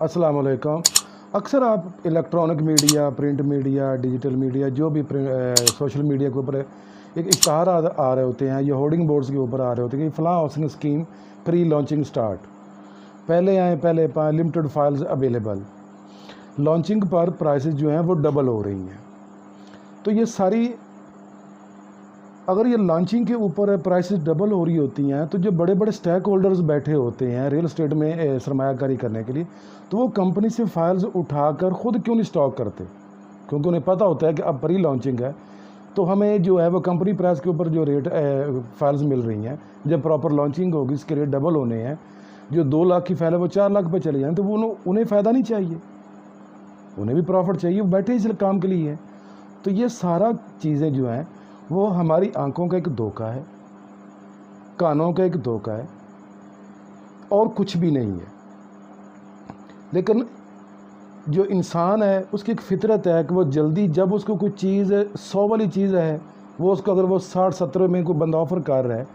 अस्सलाम वालेकुम। अक्सर आप electronic media, print media, digital media, जो भी सोशल मीडिया के ऊपर एक इश्तहार आ रहे होते हैं या होर्डिंग बोर्ड्स के ऊपर आ रहे होते हैं कि फ़लाँ housing scheme pre launching start, पहले लिमिटेड फाइल्स अवेलेबल, लॉन्चिंग पर प्राइसेस जो हैं वो डबल हो रही हैं। तो ये सारी, अगर ये लॉन्चिंग के ऊपर प्राइसेस डबल हो रही होती हैं तो जो बड़े बड़े स्टेक होल्डर्स बैठे होते हैं रियल एस्टेट में सरमायाकारी करने के लिए, तो वो कंपनी से फाइल्स उठाकर ख़ुद क्यों नहीं स्टॉक करते? क्योंकि उन्हें पता होता है कि अब प्री लॉन्चिंग है तो हमें जो है वो कंपनी प्राइस के ऊपर जो रेट फाइल्स मिल रही हैं, जब प्रॉपर लॉन्चिंग होगी इसके रेट डबल होने हैं। जो 2 लाख की फाइल है वो 4 लाख पे चले जाएँ तो वो उन्हें फ़ायदा नहीं चाहिए, उन्हें भी प्रॉफिट चाहिए, वो बैठे इस काम के लिए हैं। तो ये सारा चीज़ें जो हैं वो हमारी आंखों का एक धोखा है, कानों का एक धोखा है और कुछ भी नहीं है। लेकिन जो इंसान है उसकी एक फितरत है कि वो जल्दी, जब उसको कोई चीज़ 100 वाली चीज़ है वो उसको, अगर वो 60-70 में कोई बंदा ऑफ़र कर रहा है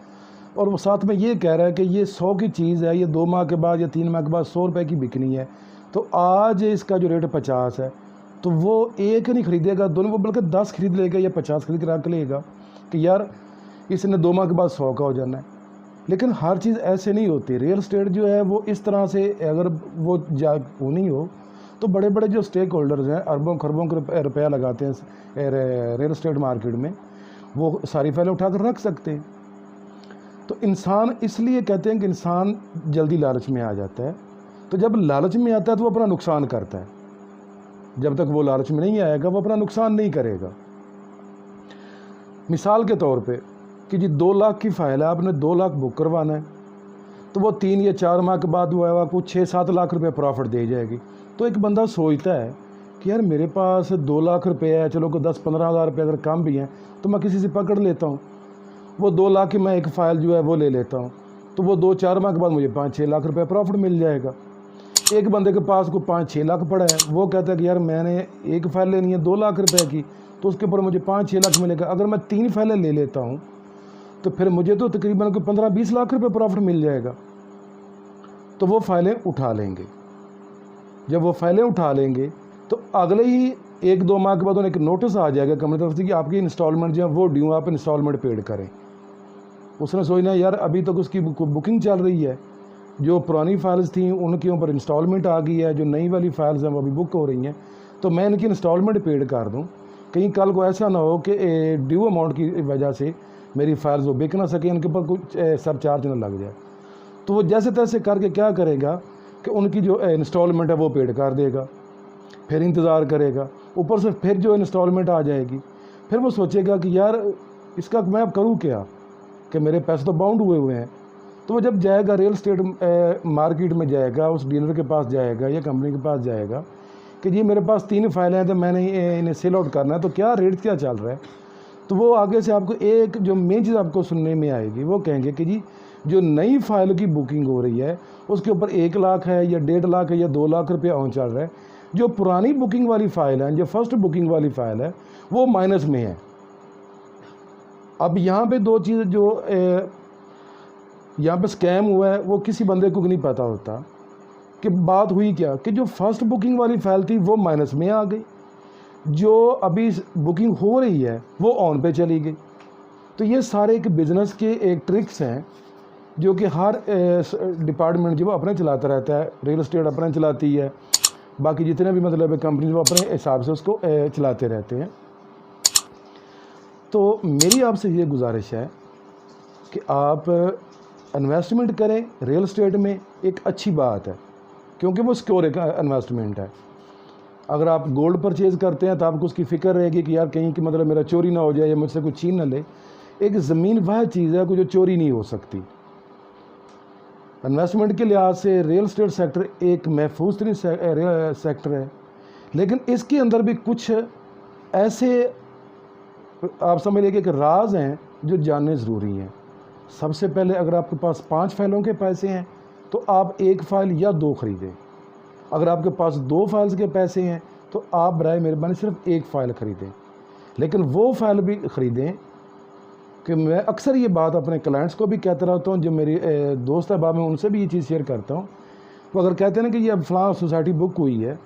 और वो साथ में ये कह रहा है कि ये 100 की चीज़ है, ये 2 माह के बाद या 3 माह के बाद 100 रुपये की बिकनी है, तो आज इसका जो रेट 50 है तो वो एक नहीं ख़रीदेगा, दोनों, वो बल्कि 10 खरीद लेगा या 50 खरीद कर रख लेगा कि यार इसने 2 माह के बाद 100 का हो जाना है। लेकिन हर चीज़ ऐसे नहीं होती। रियल एस्टेट जो है वो इस तरह से, अगर वो नहीं हो तो बड़े बड़े जो स्टेक होल्डर्स हैं अरबों खरबों रुपया लगाते हैं रियल एस्टेट मार्केट में, वो सारी फाइलें उठा कर रख सकते हैं। तो इंसान, इसलिए कहते हैं कि इंसान जल्दी लालच में आ जाता है। तो जब लालच में आता है तो वो अपना नुकसान करता है, जब तक वो लालच में नहीं आएगा वो अपना नुकसान नहीं करेगा। मिसाल के तौर पे कि जी 2 लाख की फ़ाइल है, आपने 2 लाख बुक करवाना है तो वो 3 या 4 माह के बाद वो है आपको 6-7 लाख रुपए प्रॉफिट दे जाएगी। तो एक बंदा सोचता है कि यार मेरे पास 2 लाख रुपए है, चलो को 10-15 हज़ार रुपये अगर कम भी हैं तो मैं किसी से पकड़ लेता हूँ, वो 2 लाख की मैं एक फ़ाइल जो है वो ले लेता हूँ, तो वो 2-4 माह के बाद मुझे 5-6 लाख रुपये प्रॉफिट मिल जाएगा। एक बंदे के पास को 5-6 लाख पड़ा है, वो कहता है कि यार मैंने एक फ़ाइल लेनी है 2 लाख रुपए की, तो उसके ऊपर मुझे 5-6 लाख मिलेगा। अगर मैं 3 फाइलें ले लेता हूँ तो फिर मुझे तो तकरीबन कोई 15-20 लाख रुपए प्रॉफिट मिल जाएगा। तो वो फाइलें उठा लेंगे। जब वो फाइलें उठा लेंगे तो अगले ही 1-2 माह के बाद उन्हें एक नोटिस आ जाएगा कंपनी तरफ से कि आपकी इंस्टॉलमेंट जो है वो ड्यू, आप इंस्टॉलमेंट पेड करें। उसने सोचना यार अभी तक उसकी बुकिंग चल रही है, जो पुरानी फाइल्स थी उनके ऊपर इंस्टॉलमेंट आ गई है, जो नई वाली फाइल्स हैं वो अभी बुक हो रही हैं, तो मैं इनकी इंस्टॉलमेंट पेड कर दूं, कहीं कल को ऐसा ना हो कि ड्यू अमाउंट की वजह से मेरी फाइल्स वो बिक ना सके, इनके ऊपर कुछ सब चार्ज ना लग जाए। तो वो जैसे तैसे करके क्या करेगा कि उनकी जो इंस्टॉलमेंट है वो पेड कर देगा, फिर इंतज़ार करेगा, ऊपर से फिर जो इंस्टॉलमेंट आ जाएगी, फिर वो सोचेगा कि यार इसका मैं अब करूँ क्या, कि मेरे पैसे तो बाउंड हुए हुए हैं। तो वो जब जाएगा रियल एस्टेट मार्केट में जाएगा, उस डीलर के पास जाएगा या कंपनी के पास जाएगा कि जी मेरे पास 3 फाइलें हैं तो मैंने इन्हें सेल आउट करना है, तो क्या रेट क्या चल रहा है। तो वो आगे से आपको एक जो मेन चीज़ आपको सुनने में आएगी, वो कहेंगे कि जी जो नई फाइल की बुकिंग हो रही है उसके ऊपर 1 लाख है या 1.5 लाख है या 2 लाख रुपये ऑन चल रहा है, जो पुरानी बुकिंग वाली फ़ाइल है, जो फर्स्ट बुकिंग वाली फ़ाइल है वो माइनस में है। अब यहाँ पे 2 चीज़ जो यहाँ पे स्कैम हुआ है वो किसी बंदे को नहीं पता होता कि बात हुई क्या, कि जो फर्स्ट बुकिंग वाली फ़ाइल थी वो माइनस में आ गई, जो अभी बुकिंग हो रही है वो ऑन पे चली गई। तो ये सारे एक बिज़नेस के एक ट्रिक्स हैं जो कि हर डिपार्टमेंट जो अपने चलाता रहता है। रियल एस्टेट अपने चलाती है, बाकी जितने भी मतलब कंपनी वो अपने हिसाब से उसको चलाते रहते हैं। तो मेरी आपसे ये गुजारिश है कि आप इन्वेस्टमेंट करें रियल एस्टेट में, एक अच्छी बात है क्योंकि वो सिक्योर इन्वेस्टमेंट है। अगर आप गोल्ड परचेज़ करते हैं तो आपको उसकी फ़िक्र रहेगी कि यार कहीं कि मतलब मेरा चोरी ना हो जाए या मुझसे कुछ छीन ना ले। एक ज़मीन वह चीज़ है जो चोरी नहीं हो सकती। इन्वेस्टमेंट के लिहाज से रियल एस्टेट सेक्टर एक महफूज तरीन सेक्टर है, लेकिन इसके अंदर भी कुछ ऐसे आप समझ लीजिए कि राज हैं जो जानने ज़रूरी हैं। सबसे पहले अगर आपके पास 5 फाइलों के पैसे हैं तो आप 1 फ़ाइल या 2 ख़रीदें। अगर आपके पास 2 फाइल्स के पैसे हैं तो आप बराए मेहरबानी सिर्फ 1 फ़ाइल ख़रीदें, लेकिन वो फ़ाइल भी ख़रीदें कि मैं अक्सर ये बात अपने क्लाइंट्स को भी कहता रहता हूँ, जो मेरी दोस्त अहबाब हैं उनसे भी ये चीज़ शेयर करता हूँ वो अगर कहते हैं ना कि ये अब फ़लाँ सोसाइटी बुक हुई है,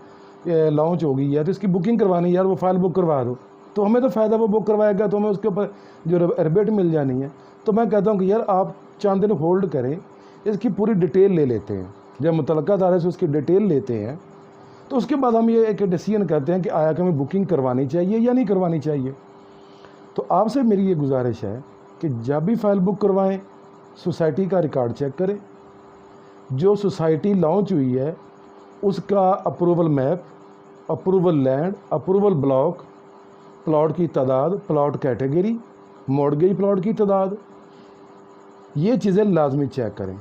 लॉन्च हो गई है, तो इसकी बुकिंग करवानी है यार, वो फाइल बुक करवा दो, तो हमें तो फ़ायदा, वो बुक करवाएगा तो हमें उसके ऊपर जो रिबेट मिल जानी है। तो मैं कहता हूँ कि यार आप चंद दिन होल्ड करें, इसकी पूरी डिटेल ले लेते हैं, जब मुतल्लिका अदारे से उसकी डिटेल लेते हैं तो उसके बाद हम ये एक डिसीजन करते हैं कि आया कि हमें बुकिंग करवानी चाहिए या नहीं करवानी चाहिए। तो आपसे मेरी ये गुजारिश है कि जब भी फ़ाइल बुक करवाएं, सोसाइटी का रिकॉर्ड चेक करें, जो सोसाइटी लॉन्च हुई है उसका approval map, approval land, approval block, plot की तादाद, प्लॉट कैटेगरी, मॉर्गेज प्लॉट की तादाद, ये चीज़ें लाजमी चेक करें।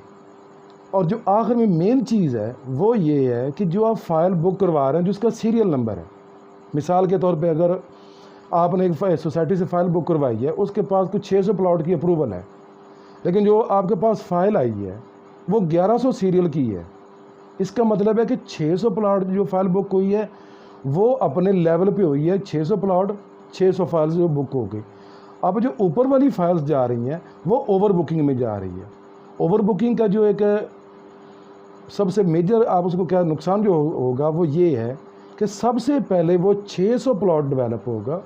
और जो आखिर में मेन चीज़ है वो ये है कि जो आप फ़ाइल बुक करवा रहे हैं जिसका सीरियल नंबर है, मिसाल के तौर पे अगर आपने एक सोसाइटी से फ़ाइल बुक करवाई है, उसके पास कुछ 600 प्लॉट की अप्रूवल है, लेकिन जो आपके पास फ़ाइल आई है वो 1100 सीरियल की है। इसका मतलब है कि 600 प्लॉट जो फ़ाइल बुक हुई है वो अपने लेवल पे हुई है, 600 प्लॉट 600 फाइल्स जो बुक हो गई। अब जो ऊपर वाली फाइल्स जा रही हैं वो ओवर बुकिंग में जा रही है। ओवर बुकिंग का जो एक सबसे मेजर आप उसको क्या नुकसान जो होगा वो ये है कि सबसे पहले वो 600 प्लॉट डेवलप होगा,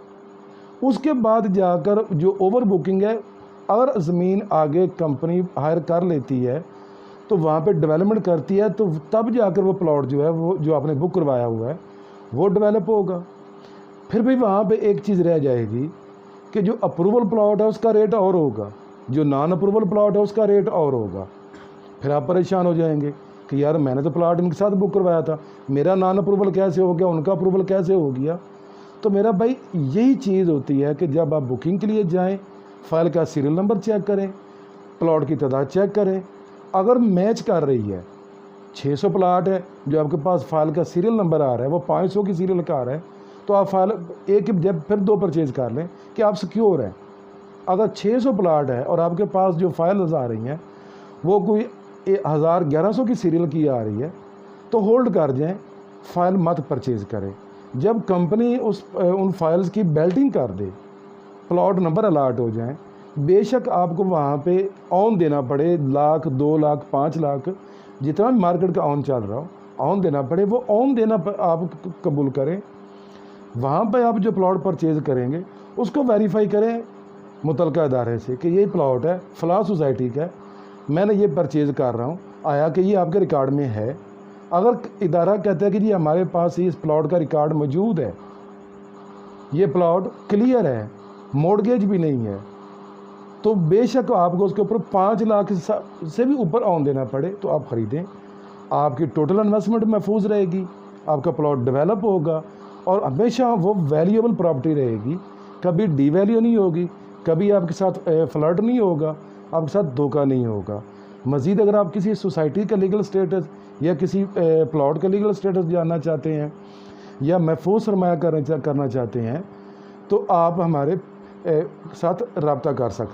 उसके बाद जाकर जो ओवर बुकिंग है, अगर ज़मीन आगे कंपनी हायर कर लेती है तो वहाँ पे डेवलपमेंट करती है, तो तब जाकर वो प्लॉट जो है वो जो आपने बुक करवाया हुआ है वो डेवलप होगा। फिर भी वहाँ पे एक चीज़ रह जाएगी कि जो अप्रूवल प्लॉट है उसका रेट और होगा, जो नॉन अप्रूवल प्लॉट है उसका रेट और होगा। फिर आप परेशान हो जाएंगे कि यार मैंने तो प्लॉट इनके साथ बुक करवाया था, मेरा नॉन अप्रूवल कैसे हो गया, उनका अप्रूवल कैसे हो गया। तो मेरा भाई यही चीज़ होती है कि जब आप बुकिंग के लिए जाएँ, फ़ाइल का सीरियल नंबर चेक करें, प्लॉट की तादाद चेक करें, अगर मैच कर रही है 600 प्लाट है जो आपके पास फाइल का सीरियल नंबर आ रहा है वो 500 की सीरियल का आ रहा है, तो आप फाइल एक जब फिर 2 परचेज़ कर लें कि आप सिक्योर हैं। अगर 600 प्लाट है और आपके पास जो फाइल्स आ रही हैं वो कोई 1100 की सीरियल की आ रही है, तो होल्ड कर जाएं, फ़ाइल मत परचेज़ करें। जब कंपनी उन फाइल्स की बेल्टिंग कर दे, प्लॉट नंबर अलाट हो जाएं, बेशक आपको वहाँ पे ऑन देना पड़े, लाख 2 लाख 5 लाख जितना भी मार्केट का ऑन चल रहा हो ऑन देना पड़े, वो ऑन देना आप कबूल करें। वहाँ पे आप जो प्लॉट परचेज़ करेंगे उसको वेरीफाई करें मुतल्लिका अदारे से कि ये प्लॉट है फ़लाँ सोसाइटी का, मैंने ये परचेज़ कर रहा हूँ, आया कि ये आपके रिकॉर्ड में है। अगर इदारा कहता है कि जी हमारे पास इस प्लॉट का रिकॉर्ड मौजूद है, ये प्लॉट क्लियर है, मॉर्गेज भी नहीं है, तो बेशक आपको उसके ऊपर 5 लाख से भी ऊपर ऑन देना पड़े तो आप ख़रीदें। आपकी टोटल इन्वेस्टमेंट महफूज रहेगी, आपका प्लॉट डेवलप होगा और हमेशा वो वैल्यूएबल प्रॉपर्टी रहेगी, कभी डीवैल्यू नहीं होगी, कभी आपके साथ फ्लड नहीं होगा, आपके साथ धोखा नहीं होगा। मज़ीद अगर आप किसी सोसाइटी का लीगल स्टेटस या किसी प्लॉट का लीगल स्टेटस जानना चाहते हैं या महफूज सरमाया करना चाहते हैं तो आप हमारे साथ रब्ता कर सकते हैं।